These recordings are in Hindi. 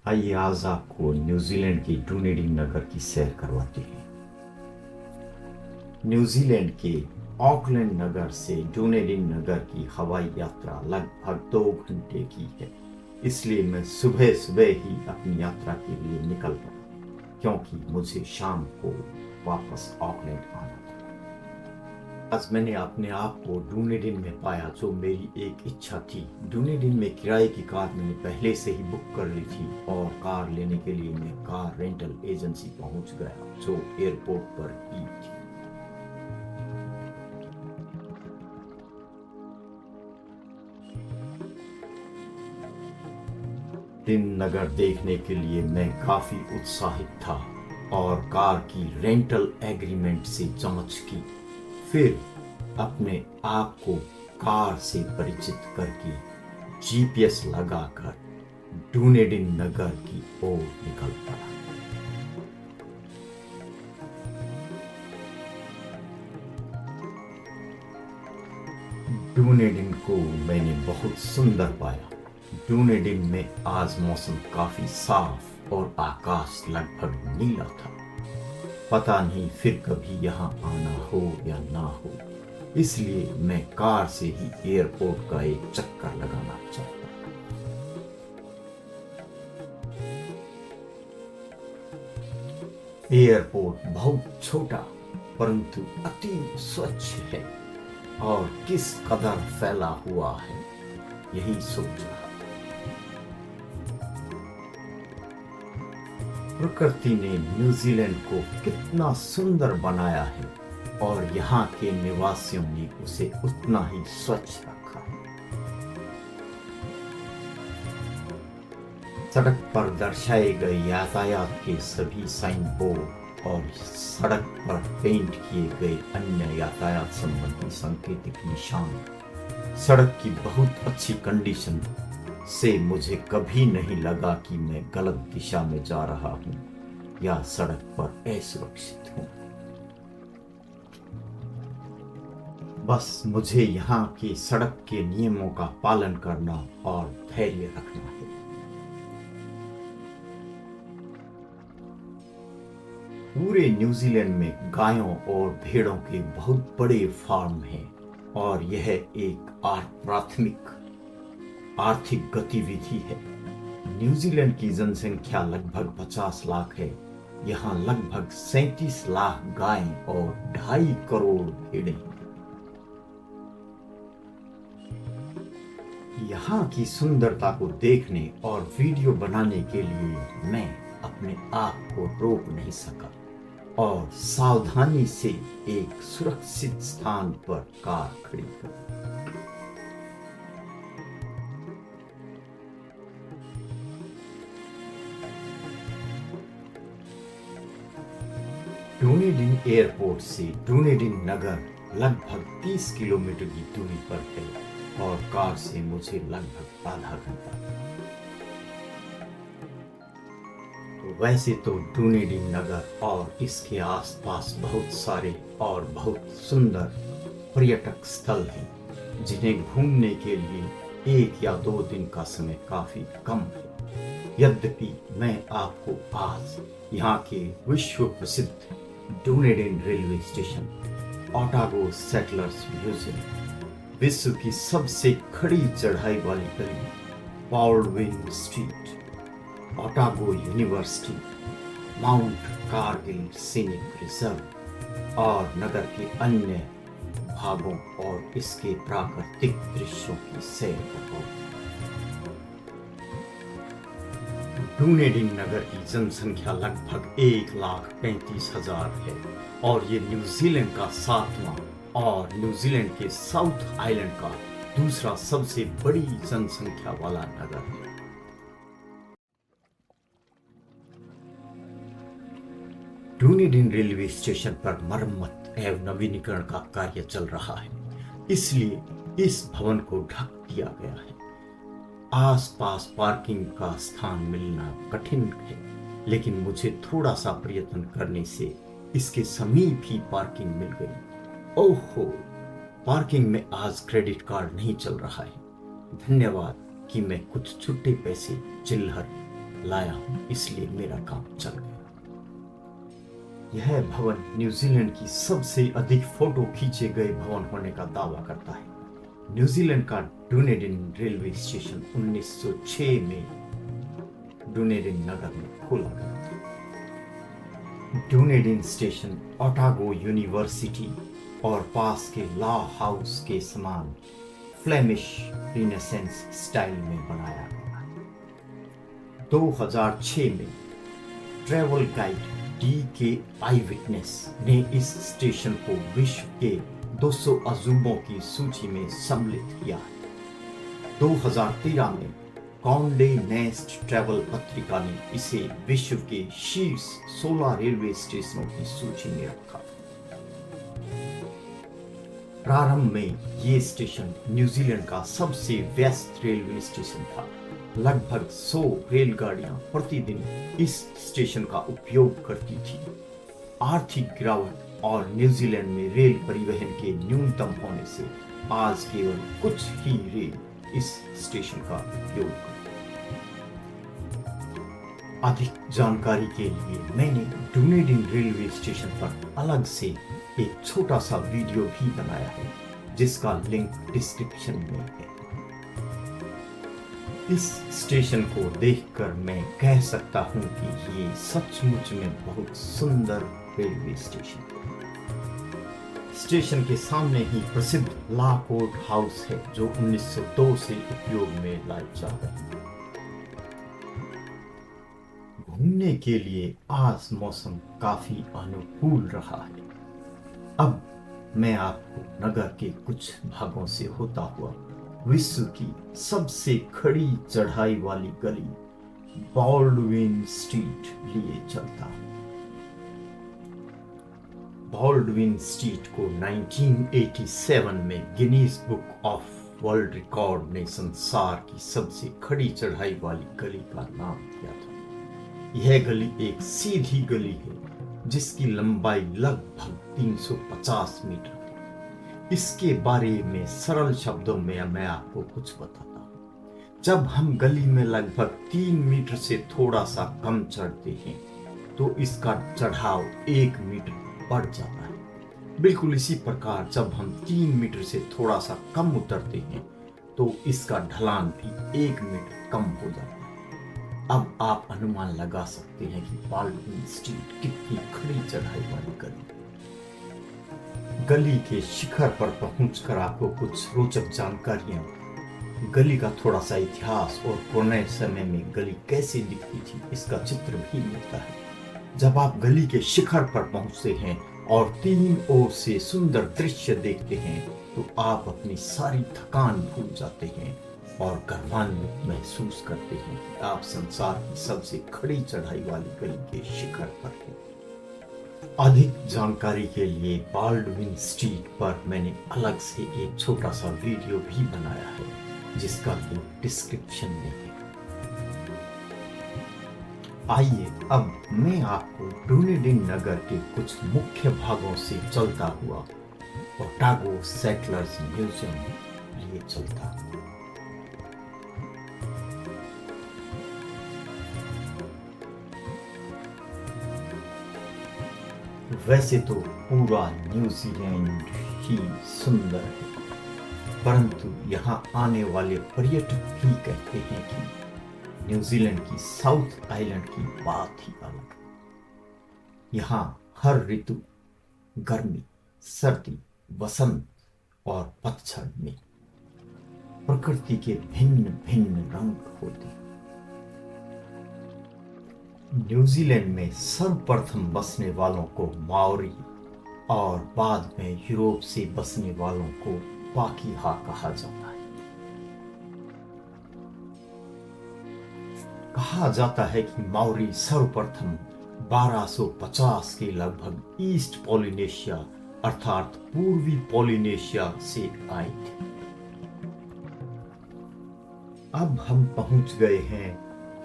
आइए आज आपको न्यूजीलैंड के डुनेडिन नगर की सैर करवाते हैं। न्यूजीलैंड के ऑकलैंड नगर से डुनेडिन नगर की हवाई यात्रा लगभग 2 घंटे की है। इसलिए मैं सुबह सुबह ही अपनी यात्रा के लिए निकल पड़ा, क्योंकि मुझे शाम को वापस ऑकलैंड आना था। आज मैंने अपने आप को डुनेडिन में पाया, जो मेरी एक इच्छा थी। डुनेडिन में किराए की कार मैंने पहले से ही बुक कर ली थी और कार लेने के लिए मैं कार रेंटल एजेंसी पहुंच गया, जो एयरपोर्ट पर ही थी। दिन नगर देखने के लिए मैं काफी उत्साहित था और कार की रेंटल एग्रीमेंट से जांच की। फिर अपने आप को कार से परिचित करके जीपीएस लगाकर डुनेडिन नगर की ओर निकल पड़ा। डुनेडिन को मैंने बहुत सुंदर पाया। डुनेडिन में आज मौसम काफी साफ और आकाश लगभग नीला था। पता नहीं फिर कभी यहाँ आना हो या ना हो, इसलिए मैं कार से ही एयरपोर्ट का एक चक्कर लगाना चाहता। एयरपोर्ट बहुत छोटा परंतु अति स्वच्छ है और किस कदर फैला हुआ है, यही सोच रहा था। प्रकृति ने न्यूजीलैंड को कितना सुंदर बनाया है और यहाँ के निवासियों ने उसे उतना ही स्वच्छ रखा है। सड़क पर दर्शाए गए यातायात के सभी साइन बोर्ड और सड़क पर पेंट किए गए अन्य यातायात संबंधी सांकेतिक निशान सड़क की बहुत अच्छी कंडीशन से मुझे कभी नहीं लगा कि मैं गलत दिशा में जा रहा हूं या सड़क पर असुरक्षित हूं। बस मुझे यहाँ की सड़क के नियमों का पालन करना और धैर्य रखना है। पूरे न्यूजीलैंड में गायों और भेड़ों के बहुत बड़े फार्म हैं और यह एक प्राथमिक आर्थिक गतिविधि है। न्यूजीलैंड की जनसंख्या लगभग 50 लाख है। यहाँ लगभग 37 लाख गायें और 2.5 करोड़ भेड़ें हैं। यहाँ की सुंदरता को देखने और वीडियो बनाने के लिए मैं अपने आप को रोक नहीं सका और सावधानी से एक सुरक्षित स्थान पर कार खड़ी कर। डुनेडिन एयरपोर्ट से डुनेडिन नगर लगभग 30 किलोमीटर की दूरी पर है और कार से मुझे लगभग आधा घंटा। वैसे तो डुनेडिन नगर और इसके आसपास बहुत सारे और बहुत सुंदर पर्यटक स्थल हैं, जिन्हें घूमने के लिए 1 या 2 दिन का समय काफी कम है। यद्यपि मैं आपको आज यहाँ के विश्व प्रसिद्ध Dunedin railway station, Otago settlers museum, विश्व की सबसे खड़ी चढ़ाई वाली गली Baldwin street, Otago university, mount Kargil scenic reserve और नगर के अन्य भागों और इसके प्राकृतिक दृश्यों की सैर करवाऊं। डुनेडिन नगर की जनसंख्या लगभग 1,35,000 है और ये न्यूजीलैंड का 7वां और न्यूजीलैंड के साउथ आइलैंड का दूसरा सबसे बड़ी जनसंख्या वाला नगर है। डुनेडिन रेलवे स्टेशन पर मरम्मत एवं नवीनीकरण का कार्य चल रहा है, इसलिए इस भवन को ढक दिया गया है। आसपास पार्किंग का स्थान मिलना कठिन है, लेकिन मुझे थोड़ा सा प्रयत्न करने से इसके समीप ही पार्किंग मिल गई। ओहो, पार्किंग में आज क्रेडिट कार्ड नहीं चल रहा है। धन्यवाद कि मैं कुछ छुट्टे पैसे चिल्लर लाया हूं, इसलिए मेरा काम चल गया। यह भवन न्यूजीलैंड की सबसे अधिक फोटो खींचे गए भवन होने का दावा करता है। न्यूजीलैंड का डुनेडिन रेलवे स्टेशन 1906 में डुनेडिन नगर में खोला गया था। डुनेडिन स्टेशन ओटागो यूनिवर्सिटी और पास के लॉ हाउस के समान फ्लेमिश रिनेसेंस स्टाइल में बनाया गया है। 2006 में ट्रैवल गाइड डी के आई विटनेस ने इस स्टेशन को विश्व के 200 अजूबों की सूची में सम्मिलित किया है। 2013 में कॉन्डे नेस्ट ट्रैवल पत्रिका ने इसे विश्व के शीर्ष 16 रेलवे स्टेशनों की सूची में रखा। प्रारंभ में ये स्टेशन न्यूजीलैंड का सबसे व्यस्त रेलवे स्टेशन था। लगभग 100 रेलगाड़ियां प्रतिदिन इस स्टेशन का उपयोग करती थी। आर्थिक गिरावट और न्यूजीलैंड में रेल परिवहन के न्यूनतम होने से आज केवल कुछ ही रेल इस स्टेशन का उपयोग करते हैं। अधिक जानकारी के लिए मैंने डुनेडिन रेलवे स्टेशन पर अलग से एक छोटा सा वीडियो भी बनाया है, जिसका लिंक डिस्क्रिप्शन में है। इस स्टेशन को देखकर मैं कह सकता हूं कि ये सचमुच में बहुत सुंदर रेलवे स्टेशन है। स्टेशन के सामने ही प्रसिद्ध ला कोर्ट हाउस है, जो 1902 से उपयोग में लाई जा रही है। घूमने के लिए आज मौसम काफी अनुकूल रहा है। अब मैं आपको नगर के कुछ भागों से होता हुआ विश्व की सबसे खड़ी चढ़ाई वाली गली बॉल्डविन स्ट्रीट लिए चलता हूं। बॉल्डविन स्ट्रीट को 1987 में Guinness book of world record ने संसार की सबसे खड़ी चढ़ाई वाली गली का नाम दिया था। यह गली एक सीधी गली है जिसकी लंबाई लगभग 350 मीटर। इसके बारे में सरल शब्दों में मैं आपको कुछ बताता हूं। जब हम गली में लगभग 3 मीटर से थोड़ा सा कम चढ़ते हैं तो इसका चढ़ाव 1 मीटर बढ़ जाता है। बिल्कुल इसी प्रकार जब हम 3 मीटर से थोड़ा सा कम उतरते हैं तो इसका ढलान भी 1 मीटर कम हो जाता है। अब आप अनुमान लगा सकते हैं कि बॉल्डविन स्ट्रीट कितनी खड़ी चढ़ाई वाली गली। गली के शिखर पर पहुंचकर आपको कुछ रोचक जानकारियां, गली का थोड़ा सा इतिहास और पुराने समय में गली कैसे दिखती थी, इसका चित्र भी मिलता है। जब आप गली के शिखर पर पहुंचते हैं और 3 ओर से सुंदर दृश्य देखते हैं तो आप अपनी सारी थकान भूल जाते हैं और गर्वान्वित महसूस करते हैं कि आप संसार की सबसे खड़ी चढ़ाई वाली गली के शिखर पर हैं। अधिक जानकारी के लिए बॉल्डविन स्ट्रीट पर मैंने अलग से एक छोटा सा वीडियो भी बनाया है, जिसका लिंक डिस्क्रिप्शन में है। आइए अब मैं आपको डुनेडिन नगर के कुछ मुख्य भागों से चलता हुआ ओटागो सेटलर्स म्यूजियम लिए चलता हूं। वैसे तो पूरा न्यूजीलैंड ही सुंदर है, परंतु यहाँ आने वाले पर्यटक भी कहते हैं कि न्यूजीलैंड की साउथ आइलैंड की बात ही अलग है। यहाँ हर ऋतु, गर्मी, सर्दी, वसंत और पतझड़ में प्रकृति के भिन्न भिन्न रंग होते हैं। न्यूजीलैंड में सर्वप्रथम बसने वालों को माओरी और बाद में यूरोप से बसने वालों को पाकीहा कहा जाता है। कहा जाता है कि माओरी सर्वप्रथम 1250 के लगभग ईस्ट पॉलिनेशिया अर्थात पूर्वी पॉलिनेशिया से आए थे। अब हम पहुंच गए हैं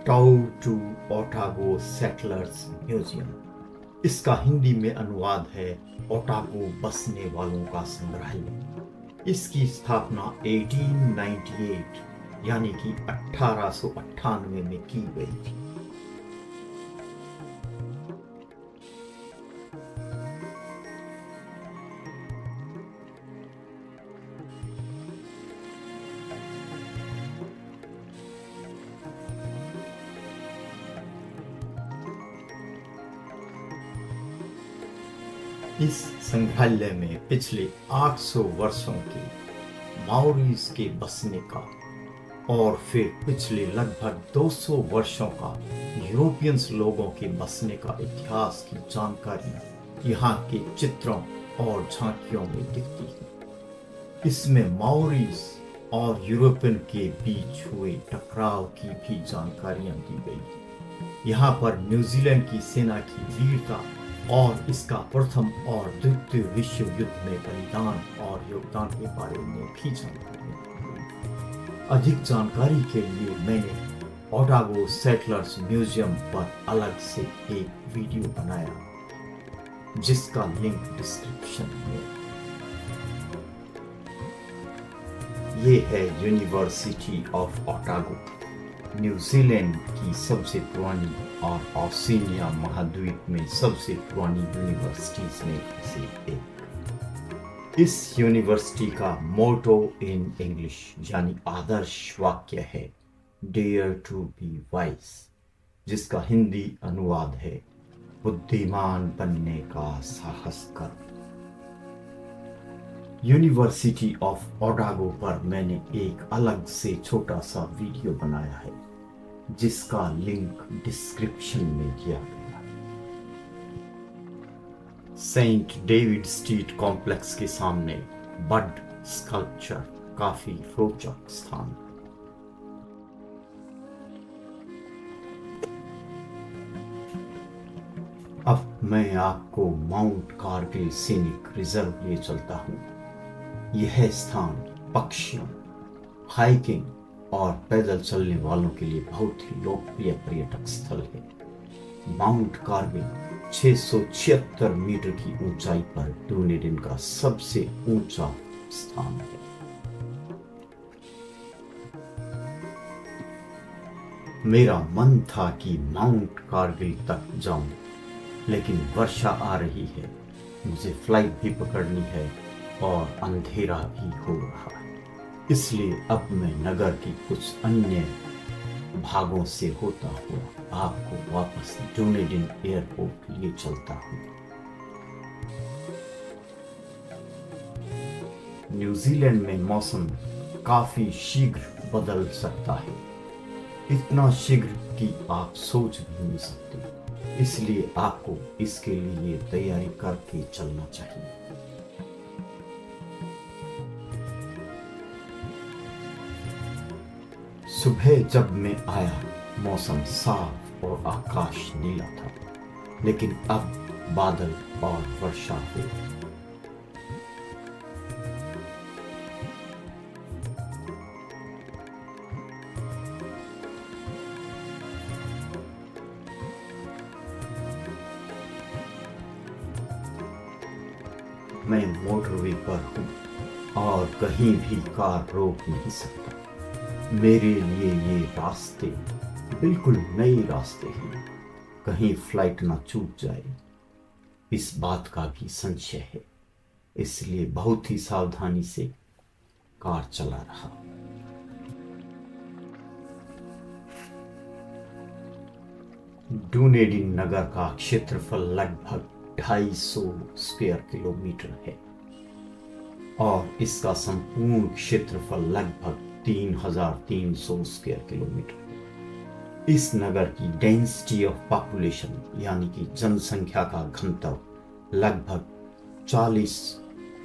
टू ओटागो सेटलर्स म्यूजियम। इसका हिंदी में अनुवाद है ओटागो बसने वालों का संग्रहालय। इसकी स्थापना 1898 यानी कि 1898 में की गई थी। इस संग्रहालय में पिछले 800 वर्षों के माओरीज के बसने का और फिर पिछले लगभग 200 वर्षों का यूरोपियंस लोगों के बसने का इतिहास की जानकारी यहाँ के चित्रों और झांकियों में दिखती है। इसमें माओरीज और यूरोपियन के बीच हुए टकराव की भी जानकारियां दी गई। यहाँ पर न्यूजीलैंड की सेना की वीरता और इसका प्रथम और द्वितीय विश्व युद्ध में बलिदान और योगदान के बारे में भी जानकारियां दी गई। अधिक जानकारी के लिए मैंने ओटागो सेटलर्स म्यूजियम पर अलग से एक वीडियो बनाया, जिसका लिंक डिस्क्रिप्शन में। ये है यूनिवर्सिटी ऑफ ओटागो, न्यूजीलैंड की सबसे पुरानी और ओशिनिया महाद्वीप में सबसे पुरानी यूनिवर्सिटीज में से एक। इस यूनिवर्सिटी का मोटो इन इंग्लिश यानी आदर्श वाक्य है डेयर टू बी वाइज, जिसका हिंदी अनुवाद है बुद्धिमान बनने का साहस कर। यूनिवर्सिटी ऑफ ओटागो पर मैंने एक अलग से छोटा सा वीडियो बनाया है, जिसका लिंक डिस्क्रिप्शन में दिया गया है। सेंट डेविड स्ट्रीट कॉम्प्लेक्स के सामने बड स्कल्पचर काफी रोचक स्थान। अब मैं आपको माउंट कारगिल सीनिक रिजर्व ले चलता हूँ। यह स्थान पक्षियों, हाइकिंग और पैदल चलने वालों के लिए बहुत ही लोकप्रिय पर्यटक स्थल है। माउंट कारगिल 676 मीटर की ऊंचाई पर डूनेडिन का सबसे ऊंचा स्थान है। मेरा मन था कि माउंट कारगिल तक जाऊं, लेकिन वर्षा आ रही है, मुझे फ्लाइट भी पकड़नी है और अंधेरा भी हो रहा है। इसलिए अब मैं नगर की कुछ अन्य भागों से होता हुआ आपको वापस डूनेडिन एयरपोर्ट ले चलता हूँ। न्यूजीलैंड में मौसम काफी शीघ्र बदल सकता है, इतना शीघ्र कि आप सोच भी नहीं सकते। इसलिए आपको इसके लिए तैयारी करके चलना चाहिए। सुबह जब मैं आया, मौसम साफ और आकाश नीला था, लेकिन अब बादल और वर्षा हुई। मैं मोटरवे पर हूँ और कहीं भी कार रोक नहीं सकता। मेरे लिए ये रास्ते बिल्कुल नए रास्ते हैं, कहीं फ्लाइट ना छूट जाए, इस बात का भी संशय है। इसलिए बहुत ही सावधानी से कार चला रहा। डूनेडिन नगर का क्षेत्रफल लगभग 250 स्क्वायर किलोमीटर है और इसका संपूर्ण क्षेत्रफल लगभग 3300 स्क्वायर किलोमीटर। इस नगर की डेंसिटी ऑफ पॉपुलेशन यानी कि जनसंख्या का घनत्व लगभग 40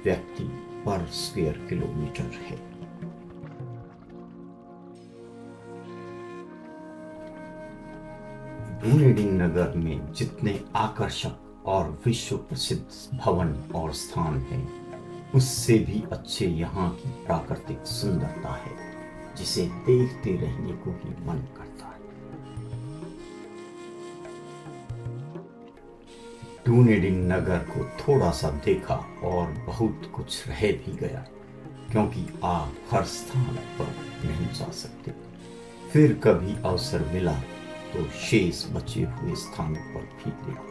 व्यक्ति पर स्क्वायर किलोमीटर है। डूनेडिन नगर में जितने आकर्षक और विश्व प्रसिद्ध भवन और स्थान हैं, उससे भी अच्छे यहाँ की प्राकृतिक सुंदरता है, जिसे देखते रहने को ही मन करता है। डूनेडिन नगर को थोड़ा सा देखा और बहुत कुछ रह भी गया, क्योंकि आप हर स्थान पर नहीं जा सकते। फिर कभी अवसर मिला तो शेष बचे हुए स्थानों पर भी देखो।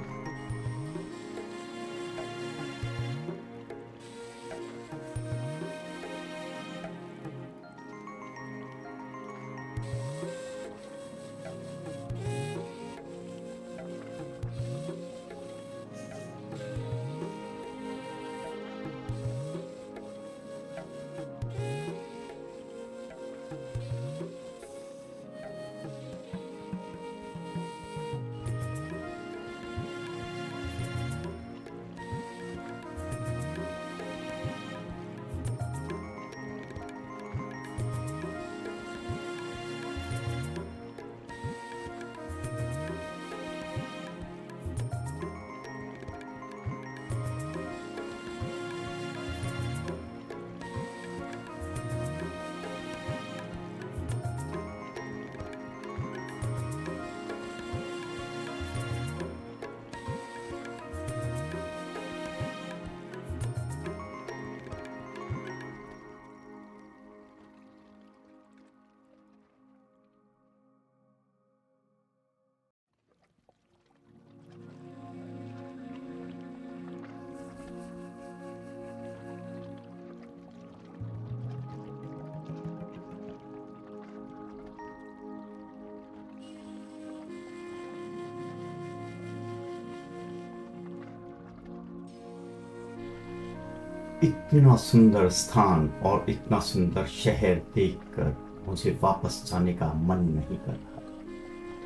इतना सुंदर स्थान और इतना सुंदर शहर देखकर मुझे वापस जाने का मन नहीं कर रहा,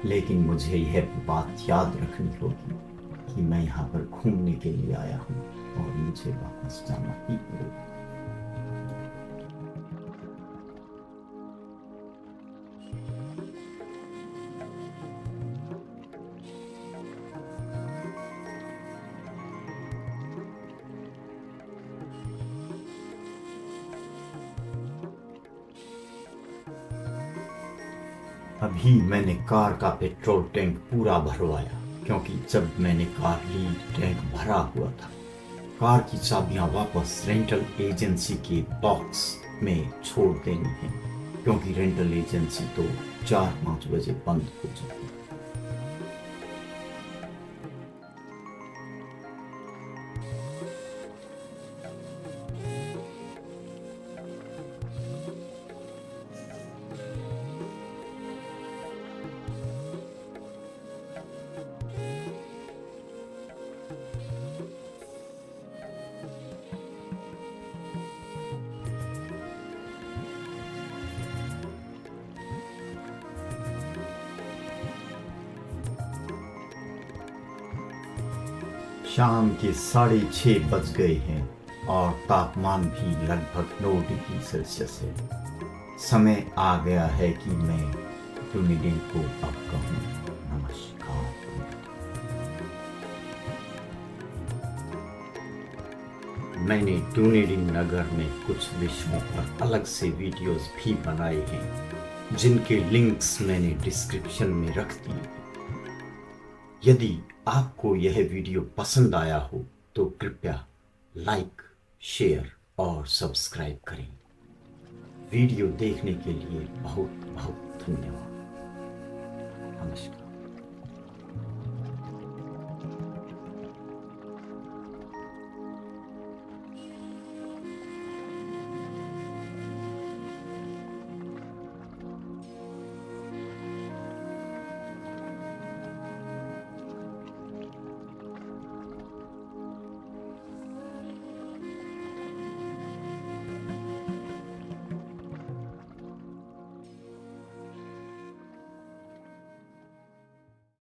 लेकिन मुझे यह बात याद रखनी होगी कि मैं यहाँ पर घूमने के लिए आया हूँ और मुझे वापस जाना ही होगा। अभी मैंने कार का पेट्रोल टैंक पूरा भरवाया, क्योंकि जब मैंने कार ली टैंक भरा हुआ था। कार की चाबियां वापस रेंटल एजेंसी के बॉक्स में छोड़ देनी है, क्योंकि रेंटल एजेंसी तो 4-5 बजे बंद हो जाती है। शाम के 6:30 बज गए हैं और तापमान भी लगभग 9 डिग्री सेल्सियस है। समय आ गया है कि मैं डुनेडिन को अब कहूँ नमस्कार। मैंने डुनेडिन नगर में कुछ विषयों पर अलग से वीडियोस भी बनाए हैं, जिनके लिंक्स मैंने डिस्क्रिप्शन में रख दिए। यदि आपको यह वीडियो पसंद आया हो तो कृपया लाइक, शेयर और सब्सक्राइब करें। वीडियो देखने के लिए बहुत बहुत धन्यवाद। नमस्कार।